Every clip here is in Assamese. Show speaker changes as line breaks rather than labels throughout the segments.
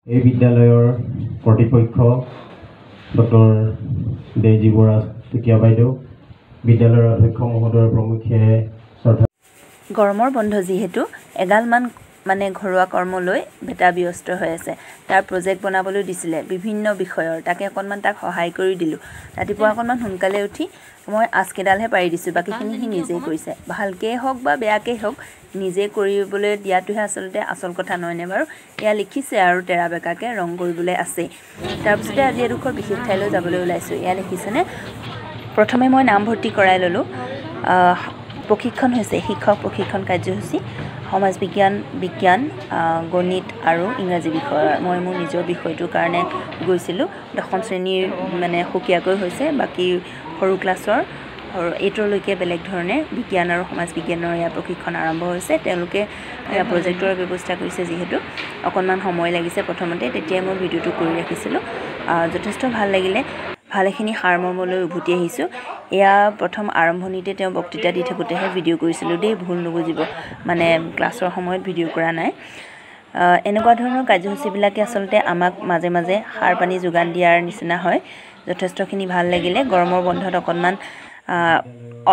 এই বিদ্যালয়ৰ কৰ্তৃপক্ষ ডক্টৰ দেজী বৰা টুকিয়া বাইদেউ, বিদ্যালয়ৰ অধ্যক্ষ মহোদয় প্ৰমুখ্যে
গৰমৰ বন্ধ যিহেতু এগালমান মানে ঘৰুৱা কৰ্মলৈ বেটা ব্যস্ত হৈ আছে। তাৰ প্ৰজেক্ট বনাবলৈ দিছিলে বিভিন্ন বিষয়ৰ, তাকে অকণমান তাক সহায় কৰি দিলোঁ। ৰাতিপুৱা অকণমান সোনকালে উঠি মই আঁচকেইডালহে পাৰি দিছোঁ, বাকীখিনি সি নিজেই কৰিছে। ভালকেই হওক বা বেয়াকেই হওক নিজে কৰিবলৈ দিয়াটোহে আচলতে আচল কথা নহয়নে বাৰু। এয়া লিখিছে আৰু তেৰা বেকাকৈ ৰং কৰিবলৈ আছে। তাৰপিছতে আজি এডোখৰ বিশেষ ঠাইলৈ যাবলৈ ওলাইছোঁ। এয়া লিখিছেনে, প্ৰথমে মই নামভৰ্তি কৰাই ল'লোঁ। প্ৰশিক্ষণ হৈছে শিক্ষক প্ৰশিক্ষণ কাৰ্যসূচী, সমাজ বিজ্ঞান, বিজ্ঞান, গণিত আৰু ইংৰাজী বিষয়ৰ। মই মোৰ নিজৰ বিষয়টোৰ কাৰণে গৈছিলোঁ। 10ম শ্ৰেণীৰ মানে সুকীয়াকৈ হৈছে, বাকী সৰু ক্লাছৰ 8লৈকে বেলেগ ধৰণে বিজ্ঞান আৰু সমাজ বিজ্ঞানৰ ইয়াৰ প্ৰশিক্ষণ আৰম্ভ হৈছে। তেওঁলোকে প্ৰজেক্টৰ ব্যৱস্থা কৰিছে যিহেতু অকণমান সময় লাগিছে প্ৰথমতে, তেতিয়াই মই ভিডিঅ'টো কৰি ৰাখিছিলোঁ। যথেষ্ট ভাল লাগিলে, ভালেখিনি সাৰমৰ্মলৈ উভতি আহিছোঁ। এয়া প্ৰথম আৰম্ভণিতে তেওঁ বক্তৃতা দি থাকোঁতেহে ভিডিঅ' কৰিছিলোঁ দেই, ভুল নুবুজিব, মানে ক্লাছৰ সময়ত ভিডিঅ' কৰা নাই। এনেকুৱা ধৰণৰ কাৰ্যসূচীবিলাকে আচলতে আমাক মাজে মাজে সাৰ পানী যোগান দিয়াৰ নিচিনা হয়। যথেষ্টখিনি ভাল লাগিলে। গৰমৰ বন্ধত অকণমান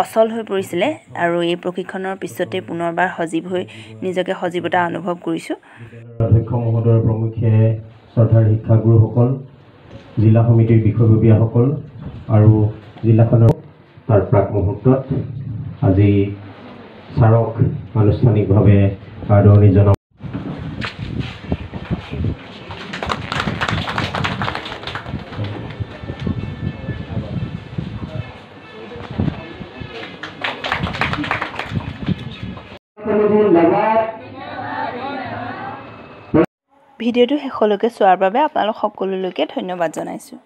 অচল হৈ পৰিছিলে আৰু এই প্ৰশিক্ষণৰ পিছতে পুনৰবাৰ সজীৱ হৈ নিজকে সজীৱতা অনুভৱ কৰিছোঁ।
অধ্যক্ষ মহোদয়ৰ প্ৰমুখ্যে শ্ৰদ্ধাৰ শিক্ষাগুৰুসকল, জিলা সমিতিৰ বিষয়ববীয়াসকল আৰু জিলাখনৰ তাৰ প্ৰাক মুহূৰ্তত আজি ছাৰক আনুষ্ঠানিকভাৱে আদৰণি জনাওঁ।
ভিডিঅ'টো শেষলৈকে চোৱাৰ বাবে আপোনালোক সকলোলৈকে ধন্যবাদ জনাইছোঁ।